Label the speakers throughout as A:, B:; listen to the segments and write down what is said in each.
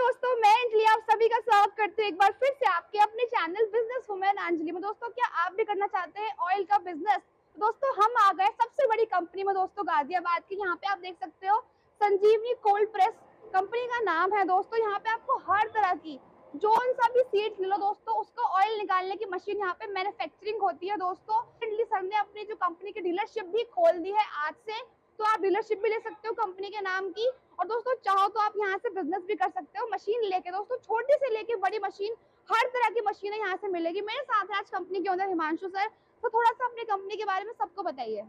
A: दोस्तों, मैं अंजलि आप सभी का स्वागत करती हूँ एक बार फिर से आपके अपने चैनल बिजनेस वुमेन अंजलि में। दोस्तों, क्या आप भी करना चाहते हैं ऑयल का बिजनेस? दोस्तों, हम आ गए सबसे बड़ी कंपनी में दोस्तों, गाजियाबाद की। यहाँ पे आप देख सकते हो संजीवनी कोल्ड प्रेस कंपनी का नाम है। दोस्तों, यहाँ पे आपको हर तरह की जोन सा भी सीट ले लो दोस्तों, उसको ऑयल निकालने की मशीन यहाँ पे मैन्युफैक्चरिंग होती है। दोस्तों, सर ने अपनी जो कंपनी की डीलरशिप भी खोल दी है आज से, तो आप डीलरशिप भी ले सकते हो कंपनी के नाम की। और दोस्तों, चाहो तो आप यहाँ से बिजनेस भी कर सकते हो मशीन लेके। दोस्तों, छोटी से लेके बड़ी मशीन, हर तरह की मशीनें यहाँ से मिलेगी। मेरे साथ है आज कंपनी के ओनर हिमांशु सर। तो थोड़ा सा अपनी कंपनी के बारे में सबको बताइए।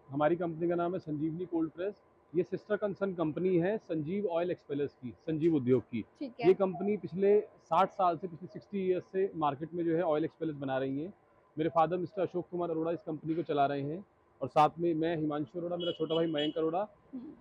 B: हमारी कंपनी का नाम है संजीवनी कोल्ड प्रेस। ये सिस्टर कंसर्न कंपनी है संजीव ऑयल एक्सपेलर्स की, संजीव उद्योग की।
A: ठीक है।
B: ये कंपनी पिछले 60 साल से, पिछले 60 ईयर्स से मार्केट में जो है ऑयल एक्सपेलर्स बना रही है। मेरे फादर मिस्टर अशोक कुमार अरोड़ा इस कंपनी को चला रहे हैं, और साथ में मैं हिमांशु अरोड़ा, मेरा छोटा भाई मयंक अरोड़ा,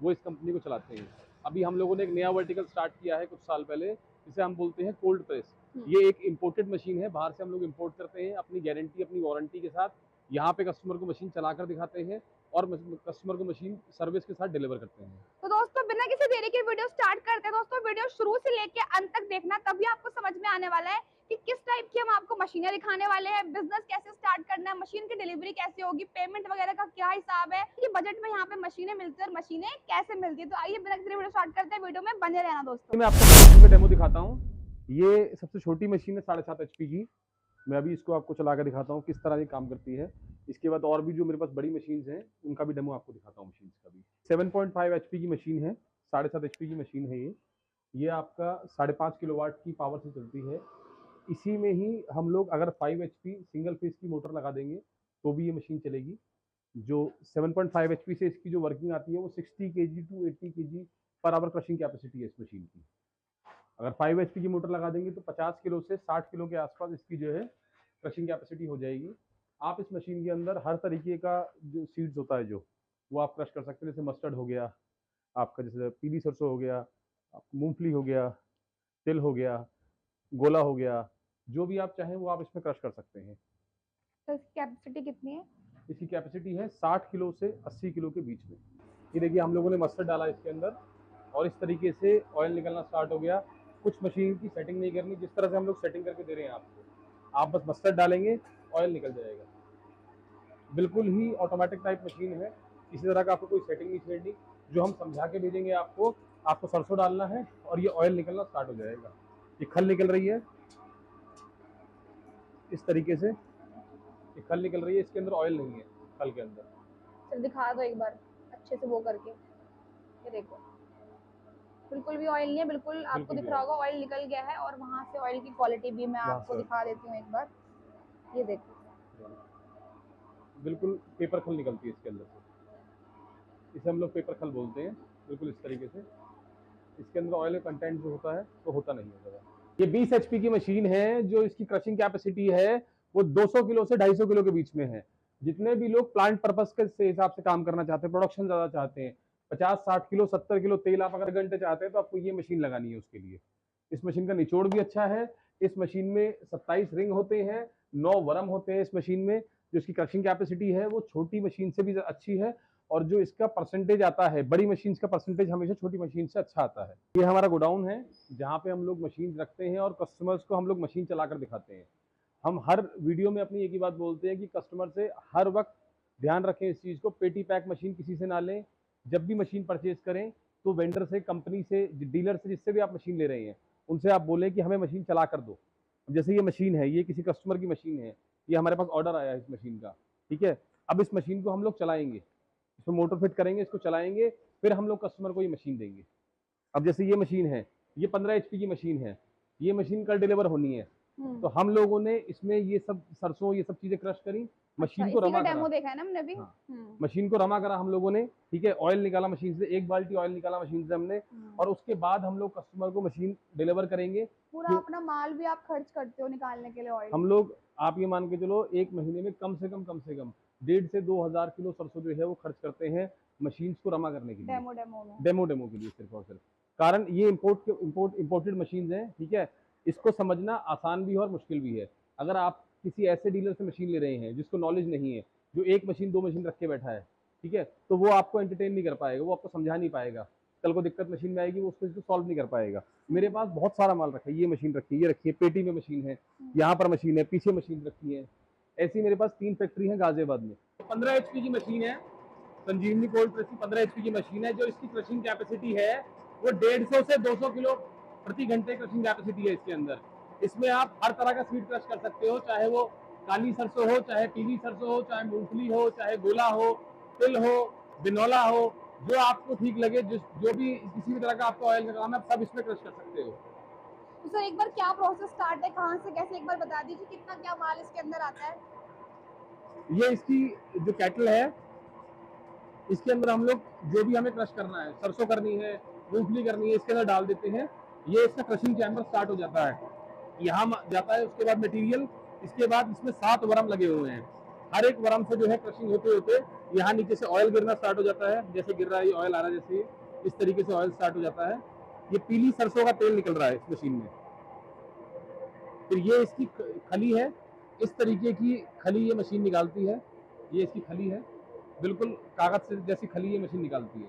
B: वो इस कंपनी को चलाते हैं। अभी हम लोगों ने एक नया वर्टिकल स्टार्ट किया है कुछ साल पहले, जिसे हम बोलते हैं कोल्ड प्रेस। ये एक इम्पोर्टेड मशीन है, बाहर से हम लोग इम्पोर्ट करते हैं अपनी गारंटी, अपनी वारंटी के साथ। यहाँ पे कस्टमर को मशीन चलाकर दिखाते हैं और कस्टमर को मशीन सर्विस के साथ डिलीवर करते हैं।
A: तो दोस्तों, बिना किसी देरी के वीडियो स्टार्ट करते हैं। दोस्तों, वीडियो शुरू से लेके अंत तक देखना, तभी आपको समझ में आने वाला है कि किस टाइप की हम आपको मशीनें दिखाने वाले हैं, बिजनेस कैसे स्टार्ट करना है, मशीन की डिलीवरी कैसे होगी, पेमेंट वगैरह का क्या हिसाब है, कि बजट में यहाँ पे मशीनें मिलती है और मशीनें कैसे मिलती है। तो आइए बिना किसी वीडियो स्टार्ट करते हैं, वीडियो में बने रहना दोस्तों।
B: मैं आपको मशीन का डेमो दिखाता हूँ। ये सबसे छोटी मशीन है 7.5 HP की। मैं अभी इसको आपको चला कर दिखाता हूँ किस तरह ये काम करती है। इसके बाद और भी जो मेरे पास बड़ी मशीन हैं उनका भी डेमो आपको दिखाता हूँ मशीन का भी। 7.5 HP की मशीन है, 7.5 HP की मशीन है ये आपका 5.5 किलोवाट की पावर से चलती है। इसी में ही हम लोग अगर 5 HP सिंगल फेज की मोटर लगा देंगे तो भी ये मशीन चलेगी। जो 7.5 HP से इसकी जो वर्किंग आती है वो 60 kg to 80 kg per hour crushing capacity है इस मशीन की। अगर 5 HP की मोटर लगा देंगे तो 50 किलो से 60 किलो के आसपास इसकी जो है क्रशिंग कैपेसिटी हो जाएगी। आप इस मशीन के अंदर हर तरीके का जो सीड्स होता है जो वो आप क्रश कर सकते हैं। जैसे मस्टर्ड हो गया आपका, जैसे पीली सरसों हो गया, मूंगफली हो गया, तिल हो गया, गोला हो गया, जो भी आप चाहें वो आप इसमें क्रश कर सकते हैं।
A: तो इसकी कैपेसिटी कितनी है?
B: इसकी कैपेसिटी है 60 किलो से 80 किलो के बीच में। ये देखिए हम लोगों ने मस्टर्ड डाला इसके अंदर और इस तरीके से ऑयल निकलना स्टार्ट हो गया। कुछ मशीन की सेटिंग नहीं करनी, जिस तरह से हम लोग सेटिंग करके दे रहे हैं आपको, आप बस मस्टर्ड डालेंगे ऑयल निकल जाएगा। बिल्कुल ही ऑटोमेटिक टाइप मशीन है, किसी तरह का आपको कोई सेटिंग नहीं छेड़नी। जो हम समझा के भेजेंगे आपको सरसों डालना है और ये ऑयल निकलना स्टार्ट हो जाएगा। ये खल निकल रही है इस तरीके से, ये खल निकल रही है, इसके अंदर ऑयल नहीं है खल के अंदर।
A: चल दिखा दो एक बार अच्छे से वो करके। ये देखो, बिल्कुल भी ऑयल नहीं है, बिल्कुल आपको दिख रहा होगा ऑयल निकल गया है। और वहां से ऑयल की क्वालिटी भी मैं आपको दिखा देती हूँ एक बार। ये देखो,
B: बिल्कुल पेपर खल निकलती है इसके अंदर से, इसे हम लोग पेपर खल बोलते हैं। बिल्कुल इस तरीके से इसके अंदर ऑयल का कंटेंट जो होता है वो होता नहीं है। ये 20 HP की मशीन है। जो इसकी क्रशिंग कैपेसिटी है वो 200 किलो से 250 किलो के बीच में है। जितने भी लोग प्लांट पर्पस के हिसाब से काम करना चाहते हैं, प्रोडक्शन ज्यादा चाहते हैं, 50-60 किलो 70 किलो तेल आप अगर घंटे चाहते हैं तो आपको ये मशीन लगानी है उसके लिए। इस मशीन का निचोड़ भी अच्छा है। इस मशीन में 27 रिंग होते हैं, 9 वरम होते हैं इस मशीन में। जो इसकी क्रशिंग कैपेसिटी है वो छोटी मशीन से भी अच्छी है, और जो इसका परसेंटेज आता है बड़ी मशीन का परसेंटेज हमेशा छोटी मशीन से अच्छा आता है। ये हमारा गोडाउन है जहाँ पे हम लोग मशीन रखते हैं और कस्टमर्स को हम लोग मशीन चलाकर दिखाते हैं। हम हर वीडियो में अपनी एक ही बात बोलते हैं कि कस्टमर से हर वक्त ध्यान रखें इस चीज़ को, पेटी पैक मशीन किसी से ना लें। जब भी मशीन परचेज करें तो वेंडर से, कंपनी से, डीलर से, जिससे भी आप मशीन ले रहे हैं उनसे आप बोलें कि हमें मशीन चला कर दो। जैसे ये मशीन है, ये किसी कस्टमर की मशीन है, ये हमारे पास ऑर्डर आया है इस मशीन का, ठीक है। अब इस मशीन को हम लोग चलाएंगे, इसमें मोटर फिट करेंगे, इसको चलाएंगे, फिर हम लोग कस्टमर को ये मशीन देंगे। अब जैसे ये मशीन है, ये 15 HP की मशीन है, ये मशीन कल डिलीवर होनी है। तो हम लोगों ने इसमें ये सब सरसों, ये सब चीजें क्रश करी, मशीन को रमा करा।
A: डेमो देखा है ना हमने भी।
B: मशीन को रमा करा हम लोगों ने, ठीक है। ऑयल निकाला मशीन से, 1 बाल्टी ऑयल निकाला मशीन से हमने, और उसके बाद हम लोग कस्टमर को मशीन डिलीवर करेंगे।
A: पूरा अपना माल भी आप खर्च करते हो निकालने के लिए ऑयल?
B: हम लोग, आप ये मान के चलो, एक महीने में कम से कम 1.5 से 2,000 किलो सरसों जो है वो खर्च करते हैं मशीन को रमा करने के लिए, डेमो के लिए, सिर्फ और सिर्फ। कारण ये इम्पोर्टेड मशीन है, ठीक है। इसको समझना आसान भी है और मुश्किल भी है। अगर आप किसी ऐसे डीलर से मशीन ले रहे हैं जिसको नॉलेज नहीं है, जो 1 मशीन 2 मशीन रख के बैठा है, ठीक है, तो वो आपको एंटरटेन नहीं कर पाएगा, वो आपको समझा नहीं पाएगा। कल को दिक्कत मशीन में आएगी वो उसको सॉल्व नहीं कर पाएगा। मेरे पास बहुत सारा माल रखा है, ये मशीन रखी है, ये रखी है, पेटी में मशीन है, यहाँ पर मशीन है, पीछे मशीन रखी है। ऐसी मेरे पास 3 फैक्ट्री है गाजियाबाद में। 15 HP की मशीन है, संजीवनी कोल्ड प्रेस की 15 HP की मशीन है। जो इसकी क्रशिंग कैपेसिटी है वो 150 से 200 किलो प्रति घंटे क्रशिंग कैपेसिटी है इसके अंदर। इसमें आप हर तरह का सीड क्रश कर सकते हो, चाहे वो काली सरसों हो, चाहे पीली सरसों हो, चाहे मूंगफली हो, चाहे गोला हो, तिल हो, बिनौला हो, जो आपको ठीक लगे, जो भी किसी भी तरह का आपको ऑयल निकालना, आप सब इसमें क्रश कर सकते हो।
A: तो सर एक बार क्या प्रोसेस स्टार्ट है, कहाँ से कैसे, एक बार बता दीजिए कितना क्या माल इसके अंदर आता है।
B: ये इसकी जो कैटल है, इसके अंदर हम लोग जो भी हमें क्रश करना है, सरसों करनी है, मूंगफली करनी है, इसके अंदर डाल देते हैं। ये इसका क्रशिंग चैम्बर स्टार्ट हो जाता है, यहाँ जाता है। उसके बाद मटेरियल, इसके बाद इसमें 7 वरम लगे हुए हैं। हर एक वरम से जो है क्रशिंग होते होते यहाँ नीचे से ऑयल गिरना स्टार्ट हो जाता है। जैसे गिर रहा है, ये ऑयल आ रहा है, जैसे इस तरीके से ऑयल स्टार्ट हो जाता है। ये पीली सरसों का तेल निकल रहा है इस मशीन में। फिर ये इसकी खली है, इस तरीके की खली ये मशीन निकालती है। ये इसकी खली है, बिल्कुल कागज से जैसी खली ये मशीन निकालती है।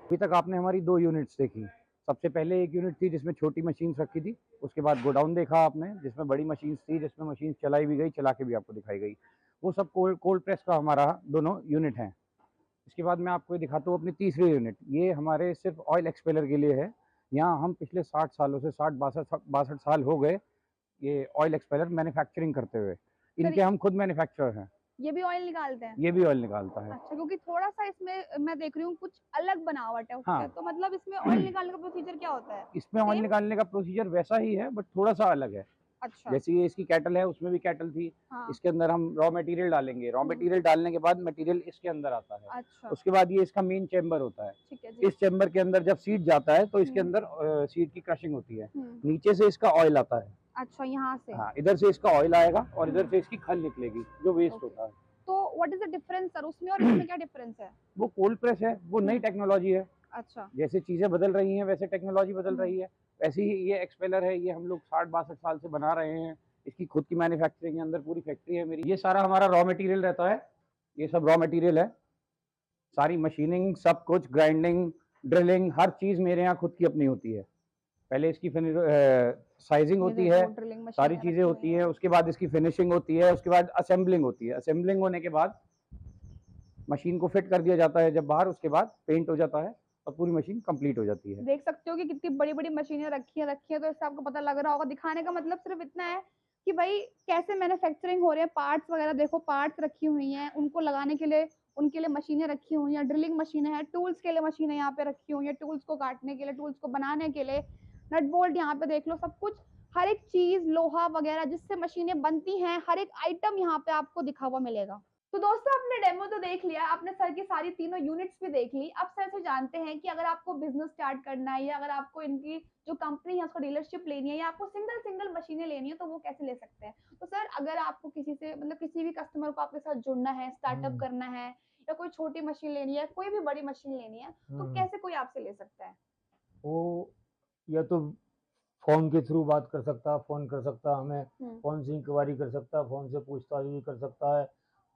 C: अभी तक आपने हमारी 2 यूनिट्स देखी। सबसे पहले एक यूनिट थी जिसमें छोटी मशीन्स रखी थी, उसके बाद गोडाउन देखा आपने जिसमें बड़ी मशीन्स थी, जिसमें मशीन्स चलाई भी गई, चला के भी आपको दिखाई गई। वो सब कोल्ड प्रेस का हमारा दोनों यूनिट हैं। इसके बाद मैं आपको दिखाता हूँ अपनी तीसरी यूनिट। ये हमारे सिर्फ ऑयल एक्सपेलर के लिए है। यहाँ हम पिछले 60 सालों से 62 साल हो गए ये ऑयल एक्सपेलर मैन्युफैक्चरिंग करते हुए। इनके हम खुद मैन्युफैक्चरर हैं।
A: ये भी ऑयल निकालते हैं?
C: ये भी ऑयल निकालता है।
A: अच्छा, क्योंकि थोड़ा सा इसमें मैं देख रही हूँ कुछ अलग बनावट है उससे।
C: हाँ।
A: तो मतलब इसमें ऑयल निकालने का प्रोसीजर क्या होता है?
C: इसमें ऑयल
A: Same?
C: निकालने का प्रोसीजर वैसा ही है, बट थोड़ा सा अलग है।
A: अच्छा।
C: जैसे ये इसकी कैटल है, उसमें भी कैटल थी।
A: हाँ।
C: इसके अंदर हम रॉ मटेरियल डालेंगे, रॉ मटेरियल डालने के बाद मटेरियल इसके अंदर आता है।
A: अच्छा।
C: उसके बाद ये इसका मेन चेम्बर होता है।
A: ठीक है जी।
C: इस चेम्बर के अंदर जब सीड जाता है तो इसके अंदर सीड की क्रशिंग होती है।
A: हम्म।
C: नीचे से इसका ऑयल आता है।
A: अच्छा, यहाँ से?
C: हाँ, इधर से इसका ऑयल आएगा और इधर से इसकी खल निकलेगी जो वेस्ट होता है।
A: तो what is the difference sir, उसमें और इसमें क्या डिफरेंस है?
C: वो कोल्ड प्रेस है, वो नई टेक्नोलॉजी है।
A: अच्छा।
C: जैसे चीजें बदल रही हैं वैसे टेक्नोलॉजी बदल रही है। वैसे ही ये एक्सपेलर है, ये हम लोग 60-62 साल से बना रहे हैं। इसकी खुद की मैन्युफैक्चरिंग के अंदर पूरी फैक्ट्री है मेरी। ये सारा हमारा रॉ मटेरियल रहता है, ये सब रॉ मटेरियल है। सारी मशीनिंग, सब कुछ, ग्राइंडिंग, ड्रिलिंग, हर चीज़ मेरे यहाँ खुद की अपनी होती है। पहले इसकी साइजिंग होती है, सारी चीज़ें होती हैं, उसके बाद इसकी फिनिशिंग होती है, उसके बाद असेंबलिंग होती है। असेंबलिंग होने के बाद मशीन को फिट कर दिया जाता है जब बाहर, उसके बाद पेंट हो जाता है और पूरी मशीन कंप्लीट हो जाती है।
A: देख सकते हो कि कितनी बड़ी बड़ी मशीनें रखी है, तो इससे आपको पता लग रहा होगा। दिखाने का मतलब सिर्फ इतना है कि भाई कैसे मैन्युफैक्चरिंग हो रही है। पार्ट्स वगैरह देखो, पार्ट्स रखी हुई हैं, उनको लगाने के लिए उनके लिए मशीनें रखी हुई हैं, ड्रिलिंग मशीनें हैं, टूल्स के लिए मशीनें यहाँ पे रखी हुई हैं, टूल्स को काटने के लिए, टूल्स को बनाने के लिए, नट बोल्ट यहाँ पे देख लो, सब कुछ, हर एक चीज, लोहा वगैरह जिससे मशीनें बनती हैं, हर एक आइटम यहाँ पे आपको दिखा हुआ मिलेगा। तो दोस्तों, आपने डेमो तो देख लिया, आपने सर की सारी तीनों यूनिट्स भी देख ली। अब सर से जानते हैं कि अगर आपको बिजनेस स्टार्ट करना है या अगर आपको इनकी जो कंपनी है उसको डीलरशिप लेनी है या आपको सिंगल मशीनें लेनी है तो वो कैसे ले सकते हैं। तो सर, अगर आपको किसी से, मतलब किसी भी कस्टमर को आपके साथ जुड़ना है, स्टार्टअप करना है या कोई छोटी मशीन लेनी है, कोई भी बड़ी मशीन लेनी है, तो कैसे कोई आपसे ले सकता है?
D: वो या तो फ़ोन के थ्रू बात कर सकता है, फ़ोन कर सकता है हमें, फ़ोन से इंक्वायरी कर सकता है, फ़ोन से पूछताछ भी कर सकता है,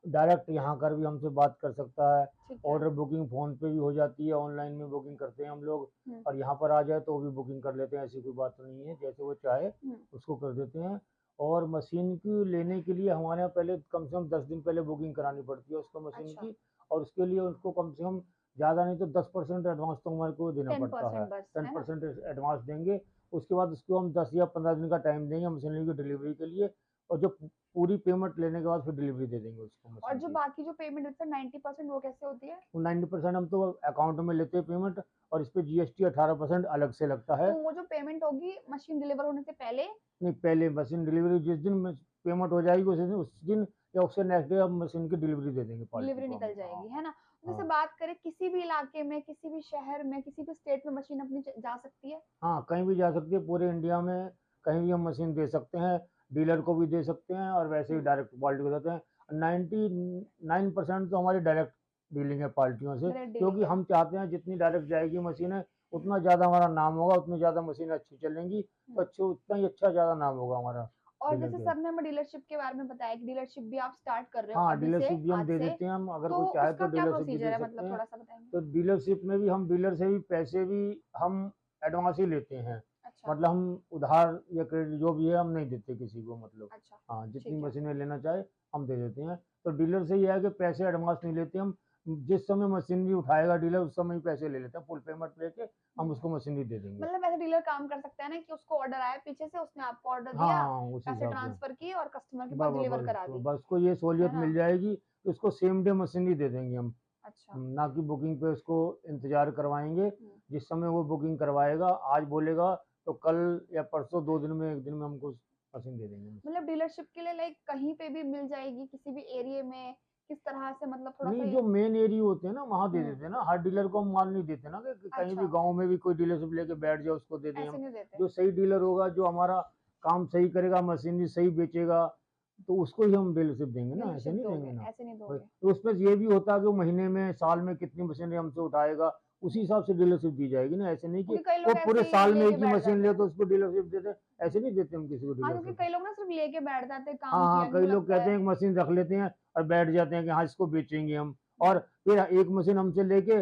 D: डायरेक्ट यहाँ कर भी हमसे बात कर सकता है। ऑर्डर बुकिंग फ़ोन पे भी हो जाती है, ऑनलाइन में बुकिंग करते हैं हम लोग और यहाँ पर आ जाए तो भी बुकिंग कर लेते हैं, ऐसी कोई बात नहीं है। जैसे वो चाहे उसको कर देते हैं। और मशीन की लेने के लिए हमारे यहाँ पहले कम से कम 10 दिन पहले बुकिंग करानी पड़ती है उसको मशीन
A: अच्छा।
D: की, और उसके लिए उसको कम से कम ज़्यादा नहीं तो 10% एडवांस तो हमारे को देना पड़ता है। 10% एडवांस देंगे, उसके बाद उसको हम 10 या 15 दिन का टाइम देंगे मशीनरी की डिलीवरी के लिए, और जो पूरी पेमेंट लेने के बाद फिर डिलीवरी दे देंगे उसको।
A: और जो बाकी जो पेमेंट होती है 90%, वो कैसे होती है?
D: 90% हम तो अकाउंट में लेते हैं पेमेंट, और इस पे GST 18% अलग से लगता है।
A: तो वो जो पेमेंट होगी मशीन डिलीवर होने से पहले?
D: नहीं, पहले मशीन डिलीवरी जिस दिन पेमेंट हो जाएगी उस दिन या उससे नेक्स्ट डे हम मशीन की डिलीवरी दे देंगे।
A: डिलीवरी निकल जाएगी, है ना? जैसे
D: हाँ।
A: बात करें किसी भी इलाके में, किसी भी शहर में, किसी भी स्टेट में मशीन अपनी जा सकती है?
D: हाँ, कहीं भी जा सकती है, पूरे इंडिया में कहीं भी हम मशीन दे सकते हैं, डीलर को भी दे सकते हैं और वैसे ही डायरेक्ट पार्टी को देते हैं। 99% तो हमारी डायरेक्ट डीलिंग है पार्टियों से, क्योंकि हम चाहते हैं जितनी डायरेक्ट जाएगी मशीनें उतना ज़्यादा हमारा नाम होगा, उतनी ज़्यादा मशीनें अच्छी चलेंगी, तो उतना ही अच्छा ज़्यादा नाम होगा हमारा।
A: और
D: डीलर
A: जैसे
D: के।
A: सर ने हमें डीलरशिप के बारे में बताया कि डीलरशिप भी आप स्टार्ट कर रहे हो
D: हाँ,
A: अभी से,
D: डीलरशिप भी हम
A: आज
D: दे
A: से,
D: देते हैं, हम अगर
A: तो
D: कोई चाहे तो
A: उसका क्या
D: डीलरशिप भी
A: प्रोसीजर
D: दे
A: है,
D: सकते
A: मतलब
D: हैं।
A: थोड़ा सा बताएंगे।
D: तो डीलरशिप में भी हम डीलर से भी पैसे भी हम एडवांस ही लेते हैं,
A: अच्छा
D: मतलब हम उधार या क्रेडिट जो भी है हम नहीं देते किसी को, मतलब
A: अच्छा।
D: हाँ, जितनी
A: ठीक है।
D: मशीनें लेना चाहे हम दे देते हैं। तो डीलर से ये है कि पैसे एडवांस नहीं लेते हम, जिस समय मशीनरी उठाएगा डीलर उस समय ही पैसे ले लेते हैं, फुल पेमेंट लेके हम उसको मशीनरी दे देंगे।
A: मतलब ऐसे डीलर काम कर सकता है ना कि उसको ऑर्डर आया पीछे से, उसने आपको ऑर्डर
D: हाँ
A: दिया,
D: हाँ, उसी
A: पैसे
D: हिसाब से
A: ट्रांसफर किए और कस्टमर के
D: बस
A: पास
D: बस
A: डिलीवर
D: बस
A: करा
D: तो
A: दी,
D: बस को ये सहूलियत
A: है ना।
D: मिल जाएगी कि उसको सेम डे मशीनरी दे देंगे हम,
A: अच्छा।
D: ना कि बुकिंग पे उसको इंतजार करवाएंगे।
A: हम्म।
D: जिस समय वो बुकिंग करवाएगा आज बोलेगा तो कल या परसों 2 दिन में 1 दिन में हमको मशीन दे देंगे।
A: मतलब डीलरशिप के लिए लाइक कहीं पे भी मिल जाएगी, किसी भी एरिया में, किस तरह से, मतलब थोड़ा सा
D: नहीं,
A: ये।
D: जो मेन एरिया होते हैं ना वहाँ दे
A: हम्म।
D: देते हैं ना, हर डीलर को हम माल नहीं देते ना कि कहीं भी
A: अच्छा,
D: गांव में भी कोई डीलरशिप लेके बैठ जाए उसको दे दें
A: ऐसे
D: हम।
A: नहीं देते।
D: जो सही डीलर होगा, जो हमारा काम सही करेगा, मशीनरी सही बेचेगा, तो उसको ही हम डीलरशिप देंगे ना, ऐसे
A: डीलरशिप
D: नहीं
A: दोगे,
D: देंगे ना।
A: ऐसे नहीं
D: वही-
A: दोगे।
D: तो उसमें ये भी होता है कि वो महीने में साल में कितनी मशीनरी हमसे उठाएगा उसी हिसाब से डीलरशिप दी जाएगी ना, ऐसे नहीं कि
A: क्योंकि कई
D: वो
A: लोग
D: पूरे
A: ऐसे
D: साल
A: ही
D: में
A: लेके
D: एक ही
A: बैठ
D: मशीन
A: जाते
D: ले
A: हैं।
D: तो उसको डीलरशिप देते, ऐसे नहीं देते हम किसी को
A: हाँ, क्योंकि
D: डीलरशिप।
A: कई लोग ना सिर्फ लेके बैठ जाते हैं,
D: हाँ
A: काम
D: हाँ,
A: किया
D: कई
A: नहीं
D: लोग
A: लगता
D: कहते
A: है।
D: हैं एक मशीन रख लेते हैं और बैठ जाते हैं कि हाँ इसको बेचेंगे हम, और फिर एक मशीन हमसे लेके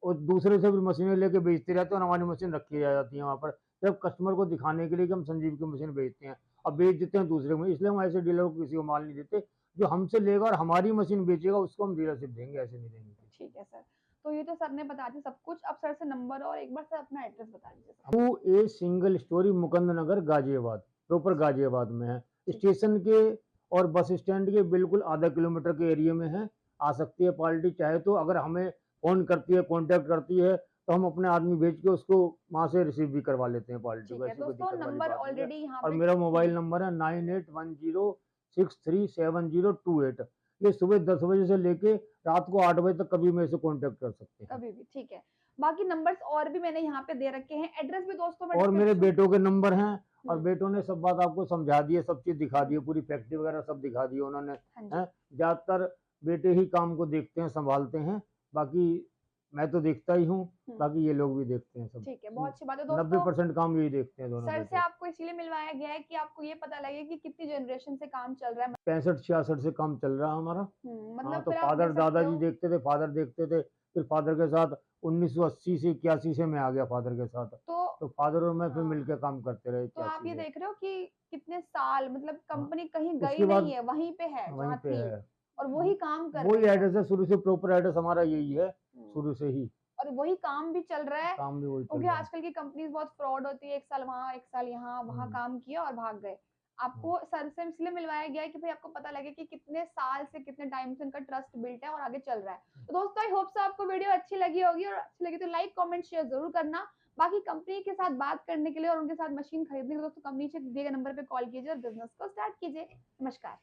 D: और दूसरे से भी मशीनें लेके बेचते रहते हैं और हमारी मशीन रखी रह जाती है वहाँ पर, जब कस्टमर को दिखाने के लिए कि हम संजीव की मशीन बेचते हैं, अब बेच देते हैं दूसरे में। इसलिए हम ऐसे डीलर को किसी को माल नहीं देते, जो हमसे लेगा और हमारी मशीन बेचेगा उसको हम डीलरशिप देंगे, ऐसे नहीं देंगे।
A: ठीक है सर, तो ये तो सर ने बता दिया सब कुछ। अब सर से नंबर और एक बार सर अपना एड्रेस बता दीजिए sir.
D: 2A single storey Mukand Nagar Ghaziabad, proper Ghaziabad में है, स्टेशन के और बस स्टैंड के बिल्कुल आधा किलोमीटर के एरिया में है। आ सकती है पार्टी चाहे तो, अगर हमें फोन करती है कांटेक्ट करती है तो हम अपने आदमी भेज के उसको वहाँ से रिसीव भी करवा लेते हैं पार्टी
A: ठीक
D: को,
A: है
D: ऐसी कोई
A: दोस्तों,
D: दिक्कत वाली
A: नंबर
D: बात नहीं है।
A: ऑलरेडी यहाँ
D: और
A: पे।
D: मेरा मोबाइल नंबर है 9810637028। ये सुबह 10 बजे से लेके रात को 8 बजे तक कभी मेरे से कॉन्टेक्ट कर सकते हैं।
A: कभी भी, ठीक है। बाकी नंबर्स और भी मैंने यहाँ पे दे रखे हैं, एड्रेस भी दोस्तों मैं
D: और मेरे
A: description-
D: बेटों के नंबर हैं, और
A: हम्म।
D: बेटों ने सब बात आपको समझा दी है, सब चीज दिखा दी है, पूरी फैक्ट्री वगैरह सब दिखा दी है उन्होंने।
A: हाँ जी।
D: हैं, ज्यादातर बेटे ही काम को देखते हैं संभालते हैं, बाकी मैं तो देखता ही हूँ, बाकी ये लोग भी देखते हैं सब।
A: ठीक है, बहुत अच्छी बात है
D: 90%
A: दोस्तों।
D: काम यही देखते हैं दोनों
A: सर से
D: बेटे।
A: आपको इसलिए मिलवाया गया है कि आपको ये पता लगे कि कितनी जनरेशन से काम चल रहा है।
D: 65-66 से काम चल रहा है हमारा। हाँ,
A: मतलब
D: तो
A: फिर आप
D: फादर
A: देख सकते
D: दादाजी
A: हो।
D: देखते थे, फादर देखते थे, फिर फादर के साथ 1980 से 81 से मैं आ गया फादर के साथ, तो फादर और मैं फिर
A: हाँ,
D: मिलकर काम करते रहे
A: तो आप
D: 81
A: ये
D: से।
A: देख रहे हो कि कितने साल, मतलब कंपनी कहीं गई
D: उसके बाद
A: नहीं है, वहीं पे है
D: वहीं
A: जहाँ
D: पे
A: थी,
D: है,
A: और वही काम कर
D: वही
A: रही है।
D: एड्रेस है शुरू से, प्रॉपर एड्रेस हमारा यही है शुरू से ही,
A: और वही काम भी चल रहा है।
D: काम भी वही चल
A: क्योंकि
D: रहा है।
A: आजकल की कंपनीज बहुत फ्रॉड होती है, एक साल वहाँ एक साल यहाँ, वहाँ काम किया और भाग गए। आपको सर से इसलिए मिलवाया गया है कि भाई आपको पता लगे कि कितने साल से, कितने टाइम से उनका ट्रस्ट बिल्ट है और आगे चल रहा है। तो दोस्तों आई होप सो आपको वीडियो अच्छी लगी होगी, और अच्छी लगी तो लाइक कमेंट शेयर जरूर करना। बाकी कंपनी के साथ बात करने के लिए और उनके साथ मशीन खरीदने के लिए दोस्तों कंपनी से दिए गए नंबर पे कॉल कीजिए और बिजनेस को स्टार्ट कीजिए। नमस्कार।